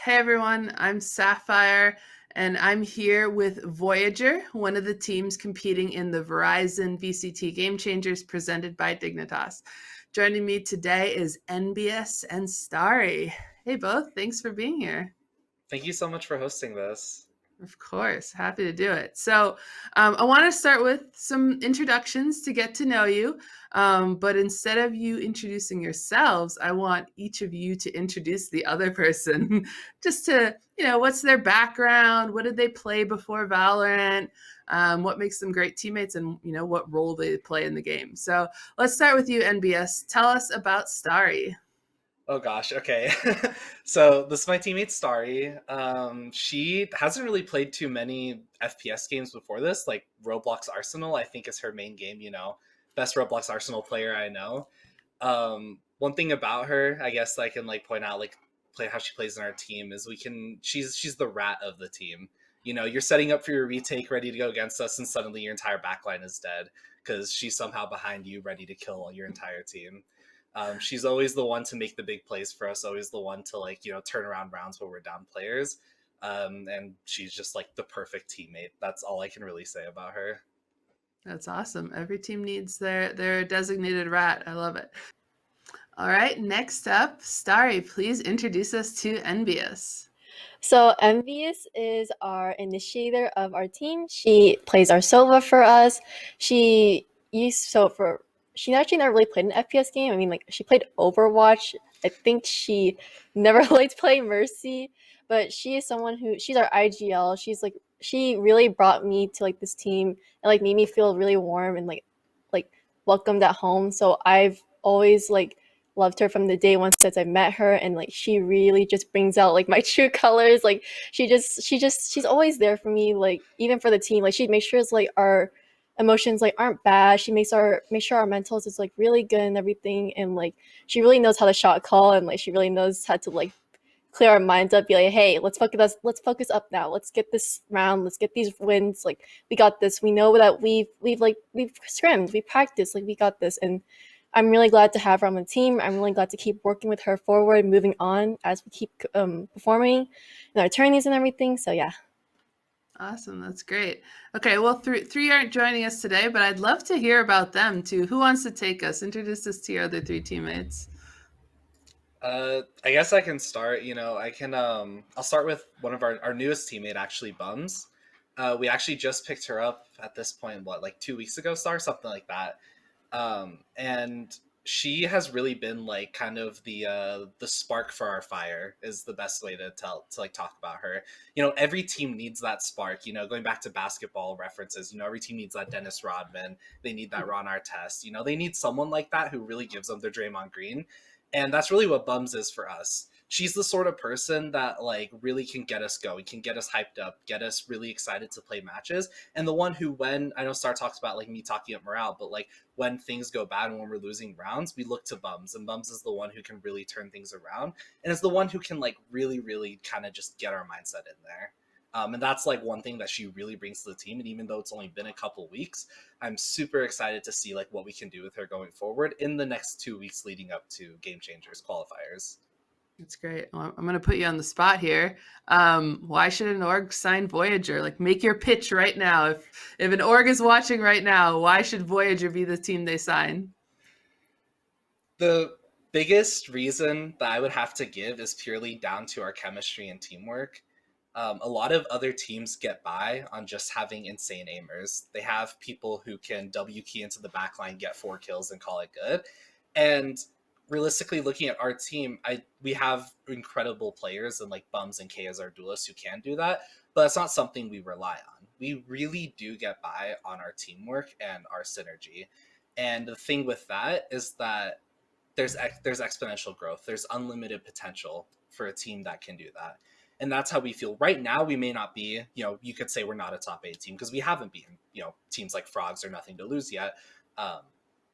Hey everyone, I'm Sapphire, and I'm here with Voyager, one of the teams competing in the Verizon VCT Game Changers presented by Dignitas. Joining me today is ENBYUS and Starry. Hey both, thanks for being here. Thank you so much for hosting this. Of course, happy to do it. So, I want to start with some introductions to get to know you. But instead of you introducing yourselves, I want each of you to introduce the other person, just to, what's their background? What did they play before Valorant? What makes them great teammates, and what role they play in the game. So, let's start with you, NBS. Tell us about Starry. Oh gosh, okay. So this is my teammate Starry. She hasn't really played too many FPS games before this. Like Roblox Arsenal, I think is her main game. Best Roblox Arsenal player I know. One thing about her, I guess, I can like point out, like play how she plays in our team is she's the rat of the team. You're setting up for your retake, ready to go against us, and suddenly your entire backline is dead because she's somehow behind you, ready to kill your entire team. She's always the one to make the big plays for us, always the one to turn around rounds when we're down players. And she's just like the perfect teammate. That's all I can really say about her. That's awesome. Every team needs their designated rat. I love it. All right, next up, Starry, please introduce us to Envious. So Envious is our initiator of our team. She plays our Sova for us. She actually never really played an FPS game. I mean, like she played Overwatch. I think she never liked playing Mercy, but she is someone she's our IGL. She really brought me to like this team and like made me feel really warm and like welcomed at home. So I've always like loved her from the day one since I met her, and like she really just brings out like my true colors. Like she's always there for me, like even for the team. Like she makes sure it's like our emotions like aren't bad. She make sure our mentals is like really good and everything, and like she really knows how to shot call, and like she really knows how to like clear our minds up, be like, hey, let's focus up now, let's get this round, let's get these wins, like we got this, we know that we've scrimmed, we practiced, like we got this. And I'm really glad to have her on the team. I'm really glad to keep working with her forward, moving on as we keep performing in our tourneys and everything. So yeah. Awesome, that's great. Okay, well, three aren't joining us today, but I'd love to hear about them too. Who wants to take us? Introduce us to your other three teammates. I guess I can start. I'll start with one of our newest teammate, actually, Bums. We actually just picked her up at this point, like 2 weeks ago, something like that. And she has really been like kind of the spark for our fire is the best way to talk about her. Every team needs that spark. Going back to basketball references, every team needs that Dennis Rodman. They need that Ron Artest. They need someone like that who really gives them their Draymond Green, and that's really what Bums is for us. She's the sort of person that like really can get us going, can get us hyped up, get us really excited to play matches, and the one who, when I know Star talks about like me talking up morale, but like when things go bad and when we're losing rounds, we look to Bums, and Bums is the one who can really turn things around, and is the one who can like really, really kind of just get our mindset in there. And that's like one thing that she really brings to the team. And even though it's only been a couple weeks, I'm super excited to see like what we can do with her going forward in the next 2 weeks leading up to Game Changers qualifiers. That's great. Well, I'm going to put you on the spot here. Why should an org sign Voyager? Like, make your pitch right now. If an org is watching right now, why should Voyager be the team they sign? The biggest reason that I would have to give is purely down to our chemistry and teamwork. A lot of other teams get by on just having insane aimers. They have people who can W key into the backline, get 4 kills, and call it good. And realistically, looking at our team, we have incredible players and like Bums and K as our duelists who can do that, but that's not something we rely on. We really do get by on our teamwork and our synergy. And the thing with that is that there's exponential growth. There's unlimited potential for a team that can do that. And that's how we feel right now. We may not be, you could say we're not a top 8 team because we haven't beaten, teams like Frogs or Nothing to Lose yet,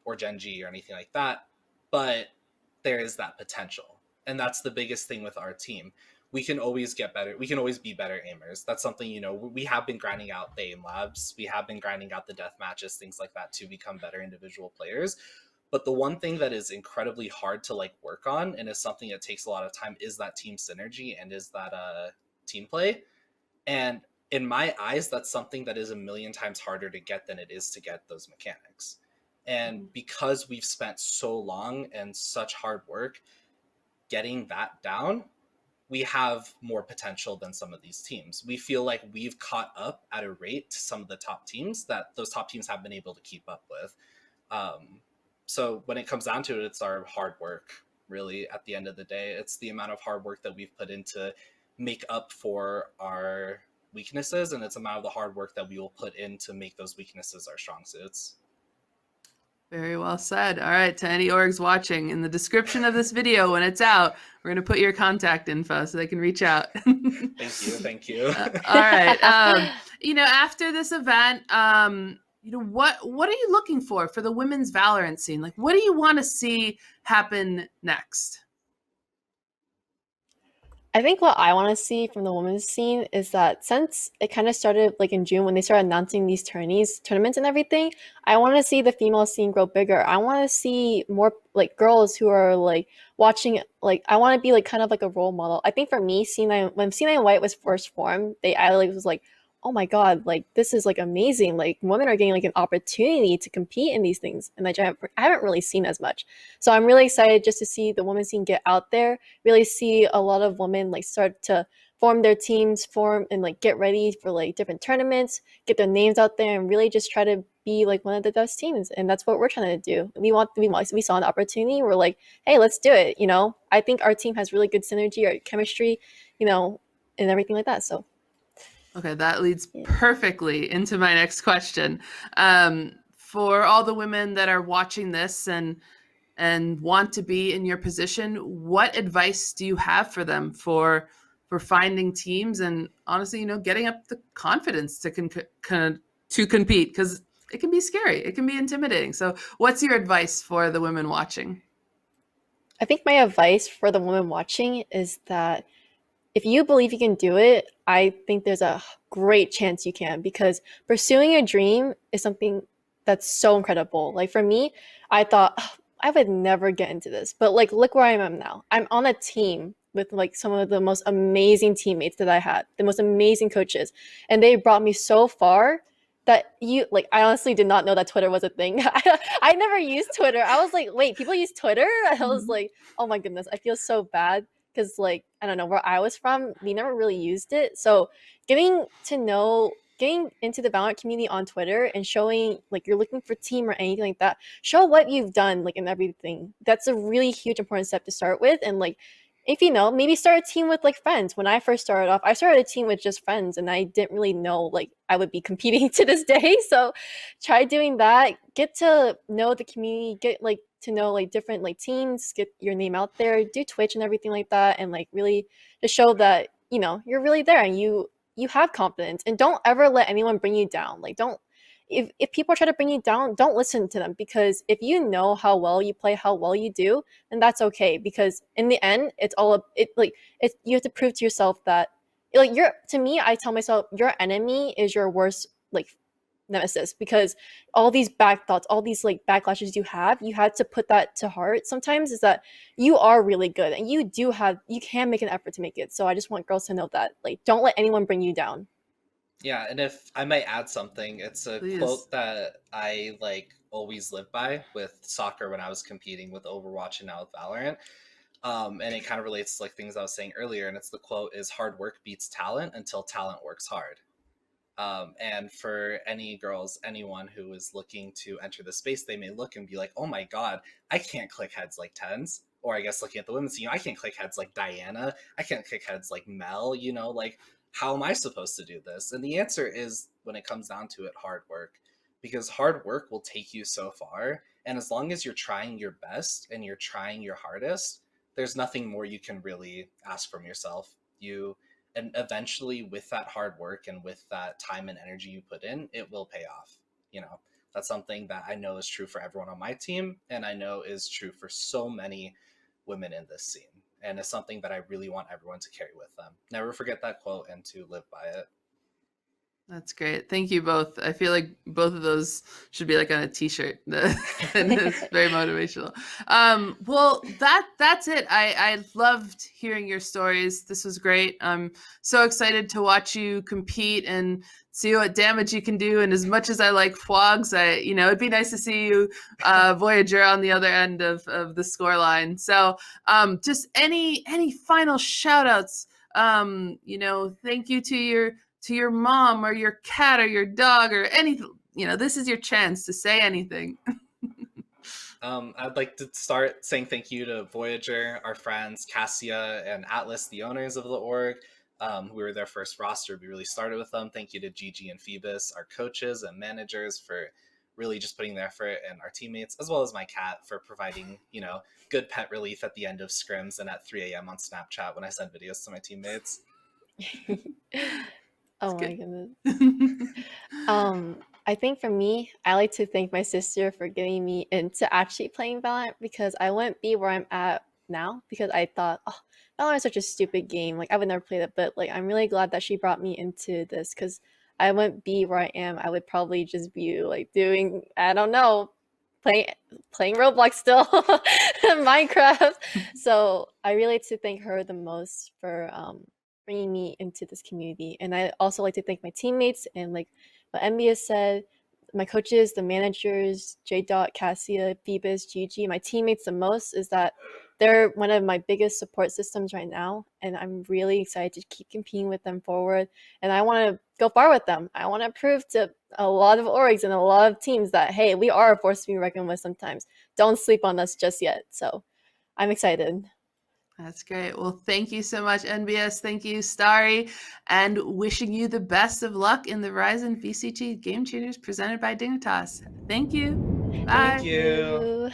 or Gen G or anything like that. But there is that potential. And that's the biggest thing with our team. We can always get better. We can always be better aimers. That's something, we have been grinding out the aim labs. We have been grinding out the death matches, things like that to become better individual players. But the one thing that is incredibly hard to like work on, and is something that takes a lot of time, is that team synergy and is that team play. And in my eyes, that's something that is a million times harder to get than it is to get those mechanics. And because we've spent so long and such hard work getting that down, we have more potential than some of these teams. We feel like we've caught up at a rate to some of the top teams that those top teams have been able to keep up with. So when it comes down to it, it's our hard work, really, at the end of the day. It's the amount of hard work that we've put in to make up for our weaknesses, and it's the amount of the hard work that we will put in to make those weaknesses our strong suits. Very well said. All right, to any orgs watching, in the description of this video when it's out, we're going to put your contact info so they can reach out. Thank you. All right. After this event, what are you looking for the women's Valorant scene? Like, what do you want to see happen next? I think what I want to see from the women's scene is that since it kind of started like in June when they started announcing these tournaments and everything, I want to see the female scene grow bigger. I want to see more like girls who are like watching, like I want to be like kind of like a role model. I think for me, when C9 White was first formed, I like was like, oh my god, like this is like amazing. Like women are getting like an opportunity to compete in these things, and I haven't really seen as much. So I'm really excited just to see the women's scene get out there, really see a lot of women like start to form their teams, and like get ready for like different tournaments, get their names out there, and really just try to be like one of the best teams. And that's what we're trying to do. We saw an opportunity. We're like, hey, let's do it. I think our team has really good synergy, or chemistry, and everything like that. So. Okay, that leads perfectly into my next question. For all the women that are watching this and want to be in your position, what advice do you have for them for finding teams and honestly, getting up the confidence to compete? Because it can be scary, it can be intimidating. So, what's your advice for the women watching? I think my advice for the women watching is that if you believe you can do it, I think there's a great chance you can, because pursuing a dream is something that's so incredible. Like for me, I thought I would never get into this, but like look where I am now. I'm on a team with like some of the most amazing teammates that I had, the most amazing coaches, and they brought me so far that I honestly did not know that Twitter was a thing. I never used Twitter. I was like, wait, people use Twitter? I was like, oh my goodness, I feel so bad. Because like I don't know, where I was from, we never really used it. So getting into the Valorant community on Twitter and showing like you're looking for team or anything like that, show what you've done like in everything. That's a really huge important step to start with. And like if maybe start a team with like friends. When I first started off, I started a team with just friends, and I didn't really know like I would be competing to this day. So try doing that. Get to know the community. Get like to know like different like teams. Get your name out there. Do Twitch and everything like that, and like really to show that you're really there and you have confidence. And don't ever let anyone bring you down. Like don't. If people try to bring you down, don't listen to them, because if you know how well you play, how well you do, then that's okay. Because in the end, you have to prove to yourself that like to me, I tell myself your enemy is your worst like nemesis, because all these back thoughts, all these like backlashes you had to put that to heart sometimes, is that you are really good and you can make an effort to make it. So I just want girls to know that like don't let anyone bring you down. Yeah, and if I might add something, it's a quote that I like always live by with soccer when I was competing with Overwatch and now with Valorant. And it kind of relates to like things I was saying earlier, and it's the quote is hard work beats talent until talent works hard. And for anyone who is looking to enter the space, they may look and be like, oh my god, I can't click heads like TenZ. Or I guess looking at the women's team, I can't click heads like Diana. I can't click heads like Mel, like how am I supposed to do this? And the answer is, when it comes down to it, hard work. Because hard work will take you so far. And as long as you're trying your best and you're trying your hardest, there's nothing more you can really ask from yourself. And eventually with that hard work and with that time and energy you put in, it will pay off. That's something that I know is true for everyone on my team. And I know is true for so many women in this scene. And it's something that I really want everyone to carry with them. Never forget that quote and to live by it. That's great. Thank you both. I feel like both of those should be like on a t-shirt. And it's very motivational. Well, that's it. I loved hearing your stories. This was great. I'm so excited to watch you compete and see what damage you can do. And as much as I like Fwogs, it'd be nice to see you, Voyager, on the other end of the score line. So just any final shout outs. Thank you to your mom or your cat or your dog or anything. This is your chance to say anything. I'd like to start saying thank you to Voyager, our friends Cassia and Atlas, the owners of the org. We were their first roster. We really started with them. Thank you to Gigi and Phoebus, our coaches and managers, for really just putting their effort, and our teammates, as well as my cat, for providing, good pet relief at the end of scrims and at 3 a.m. on Snapchat when I send videos to my teammates. Oh my goodness. I think for me, I like to thank my sister for getting me into actually playing Valorant, because I wouldn't be where I'm at now because I thought, oh, Valorant is such a stupid game. Like, I would never play that, but like, I'm really glad that she brought me into this, because I wouldn't be where I am. I would probably just be like doing, I don't know, playing Roblox still, Minecraft. So I really like to thank her the most for bringing me into this community. And I also like to thank my teammates, and like what ENBYUS said, my coaches, the managers, J. Cassia, Phoebus, Gigi, my teammates the most, is that they're one of my biggest support systems right now. And I'm really excited to keep competing with them forward. And I want to go far with them. I want to prove to a lot of orgs and a lot of teams that, hey, we are a force to be reckoned with sometimes. Don't sleep on us just yet. So I'm excited. That's great. Well, thank you so much, NBS. Thank you, Starry, and wishing you the best of luck in the Ryzen VCT Game Tuners presented by Dignitas. Thank you. Bye. Thank you.